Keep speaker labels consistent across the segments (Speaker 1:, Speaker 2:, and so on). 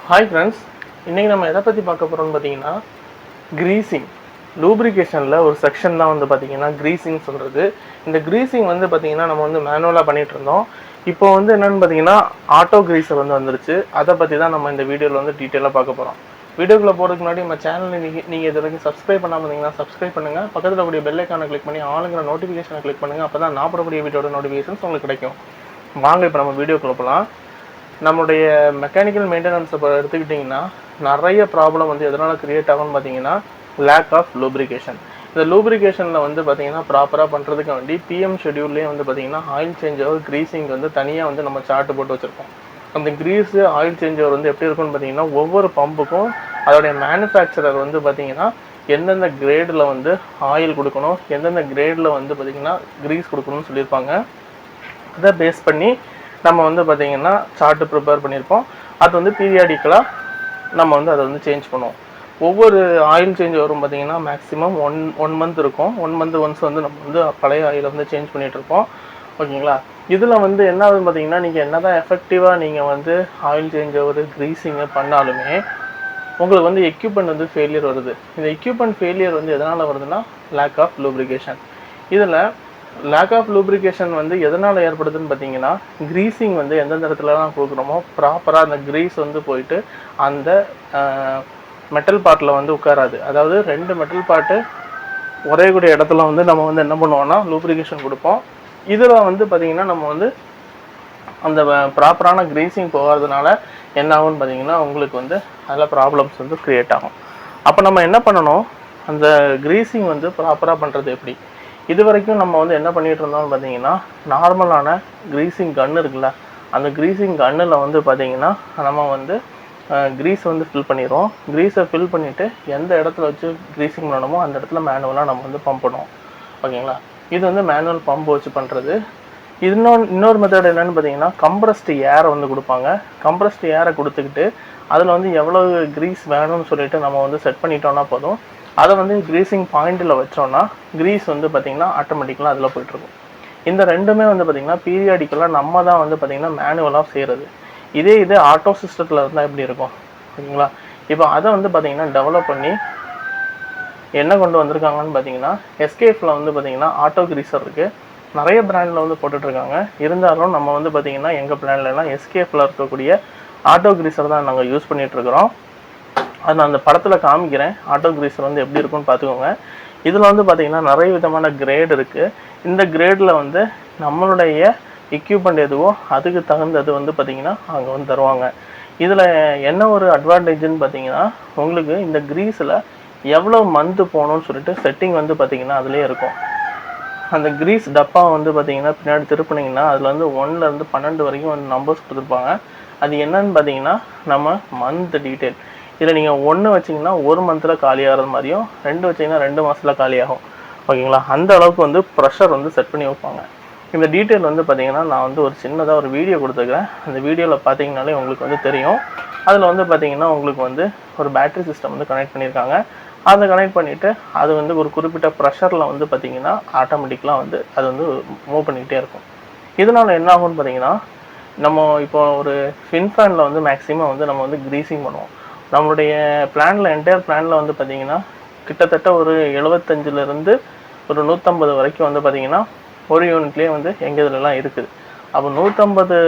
Speaker 1: Hi friends, இன்றைக்கி நம்ம எதை பற்றி பார்க்க போகிறோம்னு பார்த்தீங்கன்னா க்ரீஸிங். லூப்ரிகேஷனில் ஒரு செக்ஷன் தான் வந்து பார்த்திங்கன்னா க்ரீஸிங் சொல்கிறது. இந்த க்ரீஸிங் வந்து பார்த்திங்கன்னா நம்ம வந்து மேனுவலாக பண்ணிகிட்டு இருந்தோம். இப்போ வந்து என்னென்னு பார்த்தீங்கன்னா ஆட்டோ க்ரீஸர் வந்து வந்துருச்சு. அதை பற்றி தான் நம்ம இந்த வீடியோவில் வந்து டீட்டெயிலாக பார்க்க போகிறோம். வீடியோக்குள்ளே போகிறதுக்கு முன்னாடி நம்ம சேனலில் நீங்கள் இது வரைக்கும் சப்ஸ்கிரைப் பண்ணாமல் இருந்தீங்கன்னா சப்ஸ்கிரைப் பண்ணுங்கள். பக்கத்தில் கூடிய பெல் ஐக்கானை கிளிக் பண்ணி ஆளுங்கிற நோட்டிஃபிகேஷனை கிளிக் பண்ணுங்கள். அப்போ தான் நான் போடக்கூடிய வீடியோட நோட்டிஃபிகேஷன்ஸ் உங்களுக்கு கிடைக்கும். வாங்க இப்போ நம்ம வீடியோக்குள்ளே போகலாம். நம்முடைய மெக்கானிக்கல் மெயின்டெனன்ஸை இப்போ எடுத்துக்கிட்டிங்கன்னா நிறைய ப்ராப்ளம் வந்து எதனால் க்ரியேட் ஆகும்னு பார்த்தீங்கன்னா லேக் ஆஃப் லூப்ரிகேஷன். இந்த லூப்ரிகேஷனில் வந்து பார்த்திங்கன்னா ப்ராப்பராக பண்ணுறதுக்கு வேண்டி பிஎம் ஷெடியூல்லேயே வந்து பார்த்திங்கன்னா ஆயில் சேஞ்ச் ஓவர் க்ரீஸிங் வந்து தனியாக வந்து நம்ம சார்ட்டு போட்டு வச்சுருக்கோம். அந்த க்ரீஸு ஆயில் சேஞ்ச் ஓவர் வந்து எப்படி இருக்குன்னு பார்த்தீங்கன்னா ஒவ்வொரு பம்புக்கும் அதோடைய மேனுஃபேக்சரர் வந்து பார்த்திங்கன்னா எந்தெந்த கிரேடில் வந்து ஆயில் கொடுக்கணும், எந்தெந்த கிரேடில் வந்து பார்த்திங்கன்னா க்ரீஸ் கொடுக்கணும்னு சொல்லியிருப்பாங்க. அதை பேஸ் பண்ணி நம்ம வந்து பார்த்திங்கன்னா சார்ட்டு ப்ரிப்பேர் பண்ணியிருப்போம். அது வந்து பீரியாடிக்கலாக நம்ம வந்து அதை வந்து சேஞ்ச் பண்ணுவோம். ஒவ்வொரு ஆயில் சேஞ்ச் வரும் பார்த்திங்கன்னா மேக்ஸிமம் ஒன் மந்த் இருக்கும். 1 month ஒன்ஸ் வந்து நம்ம வந்து பழைய ஆயிலை வந்து சேஞ்ச் பண்ணிகிட்ருப்போம். ஓகேங்களா? இதில் வந்து என்ன ஆகுதுன்னு பார்த்திங்கன்னா நீங்கள் என்ன தான் எஃபெக்டிவாக நீங்கள் வந்து ஆயில் சேஞ்ச் ஓவர் க்ரீஸிங்கை பண்ணாலுமே உங்களுக்கு வந்து எக்யூப்மெண்ட் வந்து ஃபெயிலியர் வருது. இந்த எக்யூப்மெண்ட் ஃபெயிலியர் வந்து எதனால் வருதுன்னா லேக் ஆஃப் லூப்ரிகேஷன். இதில் லேக் ஆஃப் லூப்ரிகேஷன் வந்து எதனால் ஏற்படுதுன்னு பார்த்தீங்கன்னா க்ரீஸிங் வந்து எந்தெந்த இடத்துலலாம் கொடுக்குறோமோ ப்ராப்பராக அந்த க்ரீஸ் வந்து போயிட்டு அந்த மெட்டல் பார்ட்டில் வந்து உட்காராது. அதாவது 2 மெட்டல் பார்ட்டு ஒரே கூடிய இடத்துல வந்து நம்ம வந்து என்ன பண்ணுவோம்னா லூப்ரிகேஷன் கொடுப்போம். இதில் வந்து பார்த்திங்கன்னா நம்ம வந்து அந்த ப்ராப்பரான க்ரீஸிங் போகாததுனால என்ன ஆகும்னு பார்த்தீங்கன்னா உங்களுக்கு வந்து அதில் ப்ராப்ளம்ஸ் வந்து க்ரியேட் ஆகும். அப்போ நம்ம என்ன பண்ணணும், அந்த க்ரீஸிங் வந்து ப்ராப்பராக பண்ணுறது எப்படி? இது வரைக்கும் நம்ம வந்து என்ன பண்ணிகிட்டு இருந்தோம்னு பார்த்தீங்கன்னா நார்மலான க்ரீஸிங் கன்று இருக்குல்ல, அந்த க்ரீஸிங் கன்னில் வந்து பார்த்திங்கன்னா நம்ம வந்து க்ரீஸ் வந்து ஃபில் பண்ணிடுவோம். க்ரீஸை ஃபில் பண்ணிவிட்டு எந்த இடத்துல வச்சு க்ரீஸிங் பண்ணணுமோ அந்த இடத்துல மேனுவலாக நம்ம வந்து பம்ப் பண்ணுவோம். ஓகேங்களா? இது வந்து மேனுவல் பம்ப் வச்சு பண்ணுறது. இன்னொரு மெத்தட் என்னென்னு பார்த்தீங்கன்னா கம்ப்ரஸ்டு ஏரை வந்து கொடுப்பாங்க. கம்ப்ரஸ்டு ஏரை கொடுத்துக்கிட்டு அதில் வந்து எவ்வளோ க்ரீஸ் வேணும்னு சொல்லிட்டு நம்ம வந்து செட் பண்ணிட்டோம்னா போதும். அதை வந்து க்ரீஸிங் பாயிண்டில் வச்சோன்னா க்ரீஸ் வந்து பார்த்திங்கன்னா ஆட்டோமேட்டிக்கலாக அதில் போய்ட்டுருக்கும். இந்த ரெண்டுமே வந்து பார்த்திங்கன்னா பீரியாடிக்கலாக நம்ம தான் வந்து பார்த்திங்கன்னா மேனுவலாக செய்கிறது. இது ஆட்டோ சிஸ்டத்தில் இருந்தால் எப்படி இருக்கும்? ஓகேங்களா? இப்போ அதை வந்து பார்த்திங்கன்னா டெவலப் பண்ணி என்ன கொண்டு வந்திருக்காங்கன்னு பார்த்தீங்கன்னா எஸ்கேஃபில் வந்து பார்த்திங்கன்னா ஆட்டோ க்ரீஸர் இருக்குது. நிறைய பிராண்டில் வந்து போட்டுட்ருக்காங்க. இருந்தாலும் நம்ம வந்து பார்த்திங்கன்னா எங்கள் பிராண்ட்லலாம் எஸ்கேஃபில் இருக்கக்கூடிய ஆட்டோ க்ரீஸர் தான் நாங்கள் யூஸ் பண்ணிகிட்ருக்குறோம். அது நான் அந்த படத்தில் காமிக்கிறேன். ஆட்டோ க்ரீஸர் வந்து எப்படி இருக்குன்னு பார்த்துக்கோங்க. இதில் வந்து பார்த்திங்கன்னா நிறைய விதமான கிரேட் இருக்குது. இந்த கிரேடில் வந்து நம்மளுடைய எக்யூப்மெண்ட் எதுவோ அதுக்கு தகுந்தது வந்து பார்த்திங்கன்னா அங்கே வந்து தருவாங்க. இதில் என்ன ஒரு அட்வான்டேஜ்னு பார்த்திங்கன்னா உங்களுக்கு இந்த க்ரீஸில் எவ்வளோ மந்த்து போகணுன்னு சொல்லிட்டு செட்டிங் வந்து பார்த்திங்கன்னா அதுலேயே இருக்கும். அந்த க்ரீஸ் டப்பா வந்து பார்த்திங்கன்னா பின்னாடி திருப்பினீங்கன்னா அதில் வந்து 1லேருந்து 12 வரைக்கும் வந்து நம்பர்ஸ் கொடுத்துருப்பாங்க. அது என்னன்னு பார்த்தீங்கன்னா நம்ம மந்த் டீட்டெயில். இதில் நீங்கள் 1 வச்சிங்கன்னா 1 மந்தில் காலியாகிறது மாதிரியும் 2 வச்சிங்கன்னா 2 மாதத்தில் காலியாகும். ஓகேங்களா? அந்த அளவுக்கு வந்து ப்ரெஷர் வந்து செட் பண்ணி வைப்பாங்க. இந்த டீட்டெயில் வந்து பார்த்திங்கன்னா நான் வந்து ஒரு சின்னதாக ஒரு வீடியோ கொடுத்துருக்குறேன். அந்த வீடியோவில் பார்த்தீங்கனாலே உங்களுக்கு வந்து தெரியும். அதில் வந்து பார்த்திங்கன்னா உங்களுக்கு வந்து ஒரு பேட்ரி சிஸ்டம் வந்து கனெக்ட் பண்ணியிருக்காங்க. அதை கனெக்ட் பண்ணிவிட்டு அது வந்து ஒரு குறிப்பிட்ட ப்ரெஷரில் வந்து பார்த்திங்கன்னா ஆட்டோமேட்டிக்கலாக வந்து அது வந்து மூவ் பண்ணிக்கிட்டே இருக்கும். இதனால் என்ன ஆகும்னு பார்த்திங்கன்னா நம்ம இப்போ ஒரு ஃபின்ஃபேனில் வந்து மேக்ஸிமம் வந்து நம்ம வந்து க்ரீஸிங் பண்ணுவோம். நம்மளுடைய பிளானில் என்டையர் பிளானில் வந்து பார்த்திங்கன்னா கிட்டத்தட்ட ஒரு 75லேருந்து ஒரு 150 வரைக்கும் வந்து பார்த்திங்கன்னா ஒரு யூனிட்லேயே வந்து எங்கள் இதிலலாம் இருக்குது. அப்போ 150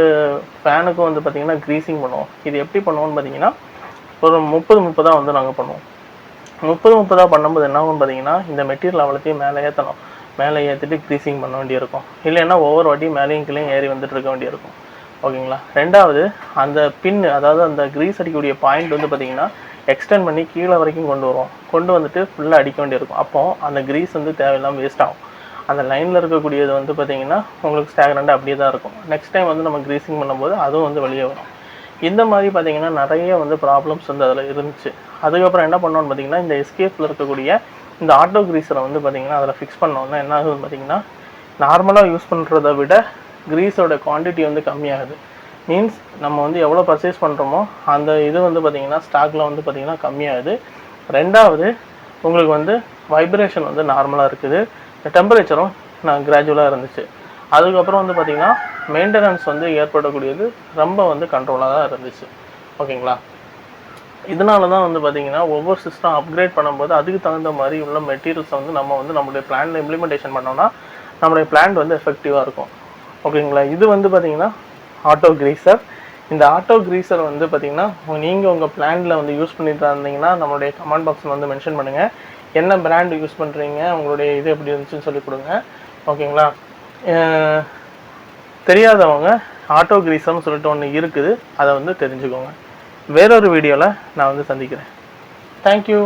Speaker 1: ஃபேனுக்கும் வந்து பார்த்திங்கன்னா க்ரீஸிங் பண்ணுவோம். இது எப்படி பண்ணுவோம்னு பார்த்திங்கன்னா ஒரு 30 வந்து நாங்கள் பண்ணுவோம். 30 பண்ணும்போது என்ன ஆகும்னு பார்த்திங்கன்னா இந்த மெட்டீரியல் அவ்வளோத்தையும் மேலே ஏற்றணும். மேலே ஏற்றிட்டு க்ரீஸிங் பண்ண வேண்டியிருக்கும். இல்லைன்னா ஒவ்வொரு வாட்டியும் மேலேயும் கீழே ஏறி வந்துட்டு இருக்க வேண்டியிருக்கும். ஓகேங்களா? ரெண்டாவது அந்த பின், அதாவது அந்த க்ரீஸ் அடிக்கக்கூடிய பாயிண்ட் வந்து பார்த்திங்கன்னா எக்ஸ்டெண்ட் பண்ணி கீழே வரைக்கும் கொண்டு வந்துட்டு ஃபுல்லாக அடிக்க வேண்டியிருக்கும். அப்போது அந்த க்ரீஸ் வந்து தேவையில்லாமல் வேஸ்ட் ஆகும். அந்த லைனில் இருக்கக்கூடியது வந்து பார்த்திங்கன்னா உங்களுக்கு ஸ்டாக்னண்டாக அப்படியே தான் இருக்கும். நெக்ஸ்ட் டைம் வந்து நம்ம க்ரீஸிங் பண்ணும்போது அதுவும் வந்து வெளியே வரும். இந்த மாதிரி பார்த்திங்கன்னா நிறைய வந்து ப்ராப்ளம்ஸ் வந்து அதில் இருந்துச்சு. அதுக்கப்புறம் என்ன பண்ணோன்னு பார்த்திங்கன்னா இந்த எஸ்கேப்பில் இருக்கக்கூடிய இந்த ஆட்டோ க்ரீஸரை வந்து பார்த்திங்கன்னா அதில் ஃபிக்ஸ் பண்ணோன்னா என்ன ஆகுதுன்னு பார்த்திங்கன்னா நார்மலாக யூஸ் பண்ணுறத விட க்ரீஸோட குவான்டிட்டி வந்து கம்மியாகுது. மீன்ஸ் நம்ம வந்து எவ்வளோ பர்ச்சேஸ் பண்ணுறோமோ அந்த இது வந்து பார்த்திங்கன்னா ஸ்டாக்கில் வந்து பார்த்திங்கன்னா கம்மியாகுது. ரெண்டாவது உங்களுக்கு வந்து வைப்ரேஷன் வந்து நார்மலாக இருக்குது. டெம்பரேச்சரும் கிராஜுவலாக இருந்துச்சு. அதுக்கப்புறம் வந்து பார்த்திங்கன்னா மெயின்டெனன்ஸ் வந்து ஏற்படக்கூடியது ரொம்ப வந்து கண்ட்ரோலாக தான் இருந்துச்சு. ஓகேங்களா? இதனால தான் வந்து பார்த்தீங்கன்னா ஒவ்வொரு சிஸ்டம் அப்கிரேட் பண்ணும்போது அதுக்கு தகுந்த மாதிரி உள்ள மெட்டீரியல்ஸை வந்து நம்ம வந்து நம்மளுடைய பிளான்ல இம்ப்ளிமெண்டேஷன் பண்ணோம்னா நம்மளுடைய பிளான் வந்து எஃபெக்டிவாக இருக்கும். ஓகேங்களா? இது வந்து பார்த்தீங்கன்னா ஆட்டோ கிரீசர். இந்த ஆட்டோ கிரீசர் வந்து பார்த்தீங்கன்னா நீங்கள் உங்கள் பிளானில் வந்து யூஸ் பண்ணிட்டு இருந்தீங்கன்னா நம்மளுடைய கமெண்ட் பாக்ஸில் வந்து மென்ஷன் பண்ணுங்கள். என்ன பிராண்ட் யூஸ் பண்ணுறீங்க, உங்களுடைய இது எப்படி இருந்துச்சுன்னு சொல்லி கொடுங்க. ஓகேங்களா? தெரியாதவங்க ஆட்டோ கிரீசர்னு சொல்லிட்டு ஒன்று இருக்குது, அதை வந்து தெரிஞ்சுக்கோங்க. வேறொரு வீடியோவில் நான் வந்து சந்திக்கிறேன். தேங்க்யூ.